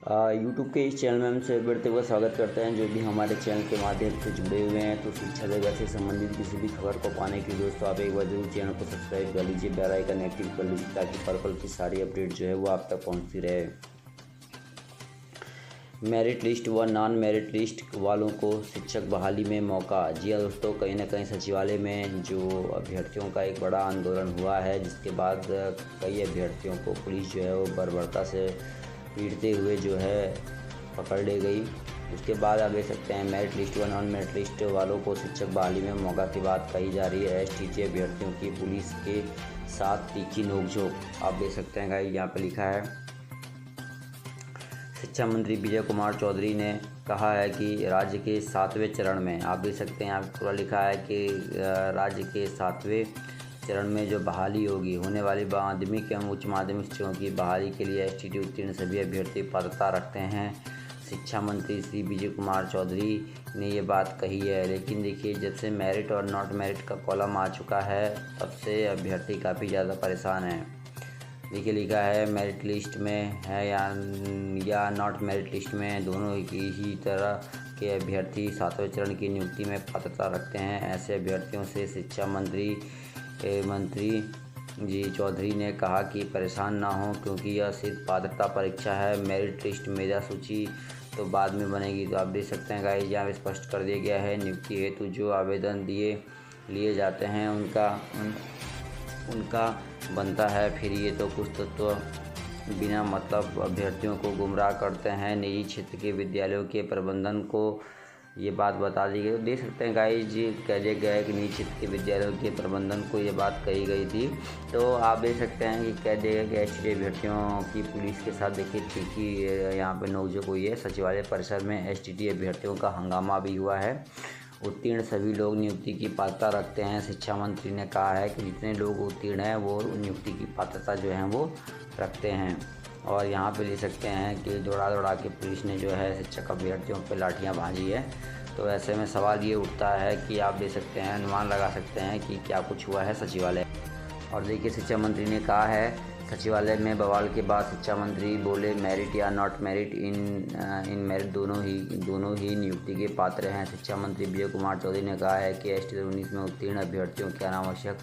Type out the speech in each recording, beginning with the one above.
YouTube के इस channel में हम सभी व्यक्तियों का स्वागत करते हैं जो भी हमारे चैनल के माध्यम से जुड़े हुए हैं। तो शिक्षा जगत से संबंधित किसी भी खबर को पाने के लिए दोस्तों आप एक बार जरूर चैनल को सब्सक्राइब कर लीजिए, बेल आइकन एक्टिव कर लीजिए ताकि पल पल की सारी अपडेट जो है वो आप तक पहुँचती रहे। मेरिट लिस्ट व नॉन मेरिट लिस्ट वालों को शिक्षक बहाली में मौका। जी हाँ दोस्तों, कहीं ना कहीं सचिवालय में जो अभ्यर्थियों का एक बड़ा आंदोलन हुआ है, जिसके बाद कई अभ्यर्थियों को पुलिस जो है वो बर्बरता से पीटते हुए जो है पकड़ ले गई। उसके बाद आप देख सकते हैं मेरिट लिस्ट व नॉन मेरिट लिस्ट वालों को शिक्षक बहाली में मौका की बात कही जा रही है। एसटीटी अभ्यर्थियों की पुलिस के साथ तीखी नोकझोंक। आप देख सकते हैं गाइस, यहाँ पे लिखा है शिक्षा मंत्री विजय कुमार चौधरी ने कहा है कि राज्य के 7वें चरण में, आप देख सकते हैं यहाँ पे पूरा लिखा है कि राज्य के 7वें चरण में जो बहाली होगी, होने वाली माध्यमिक एवं उच्च माध्यमिक शिक्षकों की बहाली के लिए एसटीटी उत्तीर्ण सभी अभ्यर्थी पात्रता रखते हैं। शिक्षा मंत्री श्री विजय कुमार चौधरी ने ये बात कही है। लेकिन देखिए, जब से मेरिट और नॉट मेरिट का कॉलम आ चुका है तब से अभ्यर्थी काफ़ी ज़्यादा परेशान हैं। देखिए लिखा है मेरिट लिस्ट में है या नॉट मेरिट लिस्ट में, दोनों ही तरह के अभ्यर्थी 7वें चरण की नियुक्ति में पात्रता रखते हैं। ऐसे अभ्यर्थियों से शिक्षा मंत्री जी चौधरी ने कहा कि परेशान ना हो, क्योंकि यह सिर्फ पात्रता परीक्षा है। मेरिट लिस्ट मेधा सूची तो बाद में बनेगी। तो आप देख सकते हैं गाइस, यहाँ स्पष्ट कर दिया गया है नियुक्ति हेतु जो आवेदन लिए जाते हैं उनका बनता है। फिर ये तो कुछ तत्व बिना मतलब अभ्यर्थियों को गुमराह करते हैं। निजी क्षेत्र के विद्यालयों के प्रबंधन को ये बात बता दी गई। तो देख सकते हैं गाइस जी, कह दिया गया है कि निजी क्षेत्र के विद्यालयों के प्रबंधन को ये बात कही गई थी। तो आप देख सकते हैं कि कह दिया गया कि एसटीटी अभ्यर्थियों की पुलिस के साथ देखिए तीखी यहाँ पे नोकझोंक हुई है। सचिवालय परिसर में एसटीटी अभ्यर्थियों का हंगामा भी हुआ है। उत्तीर्ण सभी लोग नियुक्ति की पात्रता रखते हैं। शिक्षा मंत्री ने कहा है कि जितने लोग उत्तीर्ण हैं वो नियुक्ति की पात्रता जो है वो रखते हैं। और यहाँ पे ले सकते हैं कि दौड़ा के पुलिस ने जो है शिक्षक अभ्यर्थियों पे लाठियाँ भांजी है। तो ऐसे में सवाल ये उठता है कि आप देख सकते हैं, अनुमान लगा सकते हैं कि क्या कुछ हुआ है सचिवालय। और देखिए, शिक्षा मंत्री ने कहा है सचिवालय में बवाल के बाद शिक्षा मंत्री बोले मेरिट या नॉट मेरिट इन मेरिट दोनों ही नियुक्ति के पात्र हैं। शिक्षा मंत्री विजय कुमार चौधरी ने कहा है कि एसटी 19 में उत्तीर्ण अभ्यर्थियों के अनावश्यक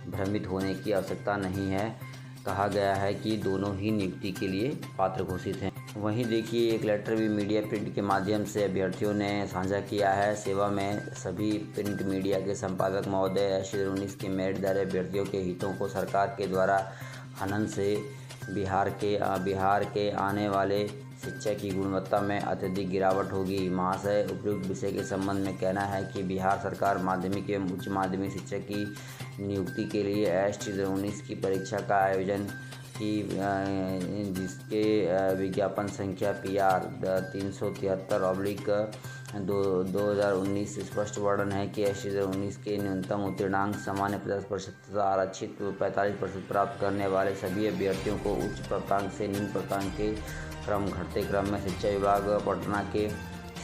भ्रमित होने की आवश्यकता नहीं है। कहा गया है कि दोनों ही नियुक्ति के लिए पात्र घोषित हैं। वहीं देखिए, एक लेटर भी मीडिया प्रिंट के माध्यम से अभ्यर्थियों ने साझा किया है। सेवा में सभी प्रिंट मीडिया के संपादक महोदय, एसटी 19 के मेरिटधारी अभ्यर्थियों के हितों को सरकार के द्वारा हनन से बिहार के आने वाले शिक्षा की गुणवत्ता में अत्यधिक गिरावट होगी। महाशय, उपयुक्त विषय के संबंध में कहना है कि बिहार सरकार माध्यमिक एवं उच्च माध्यमिक शिक्षक की नियुक्ति के लिए एसटी 19 की परीक्षा का आयोजन की, जिसके विज्ञापन संख्या PR 373/2019 स्पष्ट वर्णन है कि एसटी 19 के न्यूनतम उत्तीर्णांक सामान्य 50% तथा आरक्षित 45% प्राप्त करने वाले सभी अभ्यर्थियों को उच्च प्राप्तांक से निम्न प्राप्तांक के क्रम घटते क्रम में शिक्षा विभाग पटना के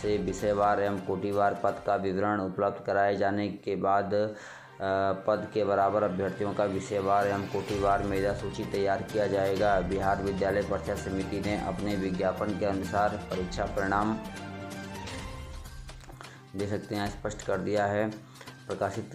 से विषयवार एवं कोटिवार पद का विवरण उपलब्ध कराए जाने के बाद पद के बराबर अभ्यर्थियों का विषयवार एवं कोटिवार मेधा सूची तैयार किया जाएगा। बिहार विद्यालय परीक्षा समिति ने अपने विज्ञापन के अनुसार परीक्षा परिणाम दे सकते हैं स्पष्ट कर दिया है, प्रकाशित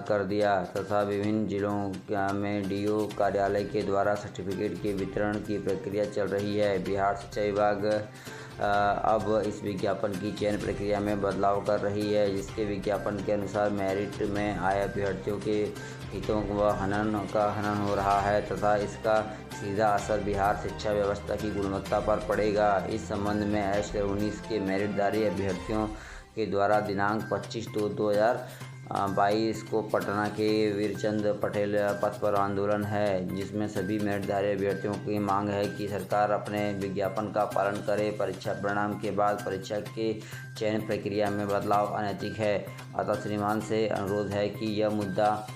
कर दिया तथा विभिन्न जिलों में डीओ कार्यालय के द्वारा सर्टिफिकेट के वितरण की प्रक्रिया चल रही है। बिहार शिक्षा विभाग अब इस विज्ञापन की चयन प्रक्रिया में बदलाव कर रही है, जिसके विज्ञापन के अनुसार मेरिट में आए अभ्यर्थियों के हितों व हनन हो रहा है तथा इसका सीधा असर बिहार शिक्षा व्यवस्था की गुणवत्ता पर पड़ेगा। इस संबंध में एसटी 19 के मेरिटधारी अभ्यर्थियों के द्वारा दिनांक 25/2/2022 को पटना के वीरचंद पटेल पथ पर आंदोलन है, जिसमें सभी मेरिटधारी अभ्यर्थियों की मांग है कि सरकार अपने विज्ञापन का पालन करे। परीक्षा परिणाम के बाद परीक्षा के चयन प्रक्रिया में बदलाव अनैतिक है। अतः श्रीमान से अनुरोध है कि यह मुद्दा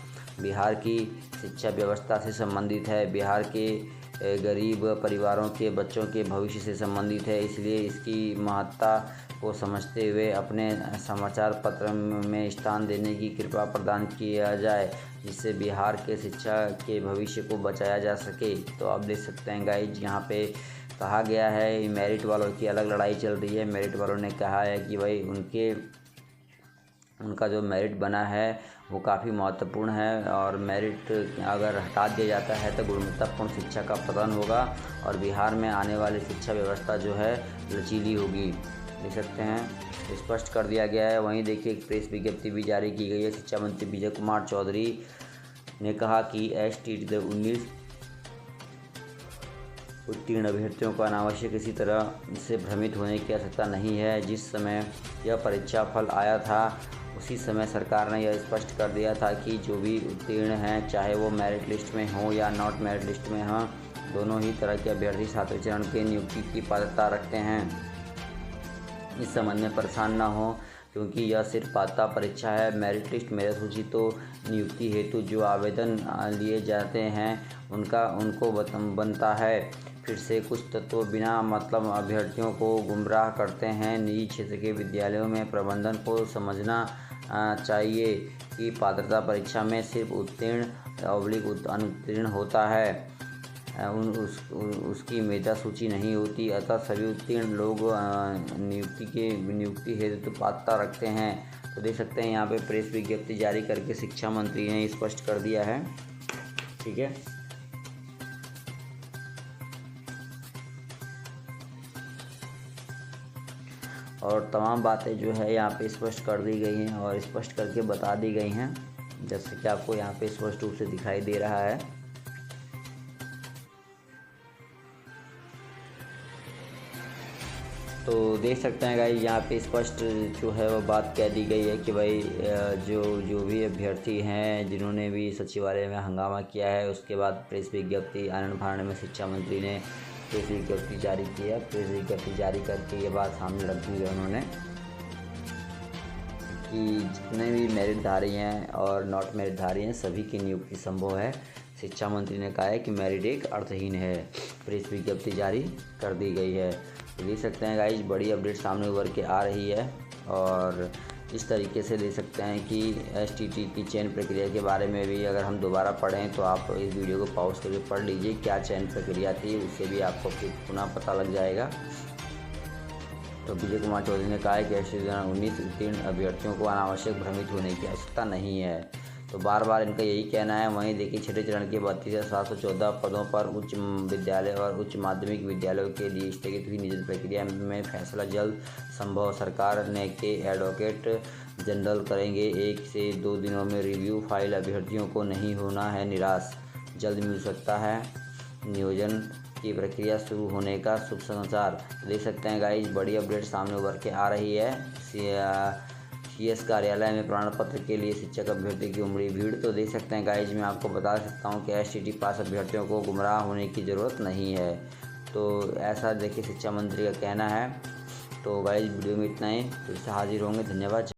बिहार की शिक्षा व्यवस्था से संबंधित है, बिहार के गरीब परिवारों के बच्चों के भविष्य से संबंधित है। इसलिए इसकी महत्ता को समझते हुए अपने समाचार पत्र में स्थान देने की कृपा प्रदान किया जाए, जिससे बिहार के शिक्षा के भविष्य को बचाया जा सके। तो आप देख सकते हैं गाइज, यहाँ पे कहा गया है। मेरिट वालों की अलग लड़ाई चल रही है। मेरिट वालों ने कहा है कि भाई उनका जो मेरिट बना है वो काफ़ी महत्वपूर्ण है, और मेरिट अगर हटा दिया जाता है तो गुणवत्तापूर्ण शिक्षा का पतन होगा और बिहार में आने वाली शिक्षा व्यवस्था जो है लचीली होगी। देख सकते हैं स्पष्ट कर दिया गया है। वहीं देखिए एक प्रेस विज्ञप्ति भी जारी की गई है। शिक्षा मंत्री विजय कुमार चौधरी ने कहा कि STT 19 उत्तीर्ण अभ्यर्थियों को अनावश्यक किसी तरह से भ्रमित होने की आवश्यकता नहीं है। जिस समय यह परीक्षा फल आया था उसी समय सरकार ने यह स्पष्ट कर दिया था कि जो भी उत्तीर्ण हैं, चाहे वो मेरिट लिस्ट में हो या नॉट मेरिट लिस्ट में हों, दोनों ही तरह के अभ्यर्थी छात्र चरण के नियुक्ति की पात्रता रखते हैं। इस संबंध में परेशान न हो, क्योंकि यह सिर्फ पात्रता परीक्षा है। मेरिट लिस्ट मेरिट सूची तो नियुक्ति हेतु जो आवेदन लिए जाते हैं उनको बनता है। फिर से कुछ तत्व बिना मतलब अभ्यर्थियों को गुमराह करते हैं। निजी क्षेत्र के विद्यालयों में प्रबंधन को समझना चाहिए कि पात्रता परीक्षा में सिर्फ उत्तीर्ण/अनुत्तीर्ण होता है, उसकी मेधा सूची नहीं होती। अतः सभी उत्तीर्ण लोग नियुक्ति हेतु पात्रता रखते हैं। तो देख सकते हैं यहाँ पे प्रेस विज्ञप्ति जारी करके शिक्षा मंत्री ने स्पष्ट कर दिया है। ठीक है, और तमाम बातें जो है यहाँ पे स्पष्ट कर दी गई हैं और स्पष्ट करके बता दी गई हैं, जैसे कि आपको यहाँ पे स्पष्ट रूप से दिखाई दे रहा है। तो देख सकते हैं गाइस यहाँ पे स्पष्ट जो है वो बात कह दी गई है कि भाई जो भी अभ्यर्थी हैं जिन्होंने भी सचिवालय में हंगामा किया है, उसके बाद प्रेस विज्ञप्ति आनन फानन में शिक्षा मंत्री ने प्रेस विज्ञप्ति जारी की है। प्रेस विज्ञप्ति जारी करके ये बात सामने रख दी है उन्होंने कि जितने भी मेरिटधारी हैं और नॉट मेरिटधारी हैं सभी की नियुक्ति संभव है। शिक्षा मंत्री ने कहा है कि मेरिट एक अर्थहीन है। प्रेस विज्ञप्ति जारी कर दी गई है। तो देख सकते हैं गाइस बड़ी अपडेट सामने उभर के आ रही है, और इस तरीके से देख सकते हैं कि STT की चयन प्रक्रिया के बारे में भी अगर हम दोबारा पढ़ें तो आप इस वीडियो को पॉज करके पढ़ लीजिए क्या चयन प्रक्रिया थी, उससे भी आपको फिर पुनः पता लग जाएगा। तो विजय कुमार चौधरी ने कहा है कि STT 19 उत्तीर्ण अभ्यर्थियों को अनावश्यक भ्रमित होने की आवश्यकता नहीं है। तो बार बार इनका यही कहना है। वहीं देखिए छठे चरण के 32,714 पदों पर उच्च विद्यालय और उच्च माध्यमिक विद्यालयों के लिए स्थगित हुई नियोजन प्रक्रिया में फैसला जल्द संभव। सरकार ने के एडवोकेट जनरल करेंगे 1 से 2 दिनों में रिव्यू। फाइल अभ्यर्थियों को नहीं होना है निराश, जल्द मिल सकता है नियोजन की प्रक्रिया शुरू होने का शुभ समाचार। देख सकते हैं गाइस बड़ी अपडेट सामने उभर के आ रही है। CS कार्यालय में प्रमाण पत्र के लिए शिक्षक अभ्यर्थी की उमड़ी भीड़। तो देख सकते हैं गाइज मैं आपको बता सकता हूं कि STT पास अभ्यर्थियों को गुमराह होने की ज़रूरत नहीं है। तो ऐसा देखिए शिक्षा मंत्री का कहना है। तो गाइज वीडियो में इतना ही, फिर से हाजिर होंगे। धन्यवाद।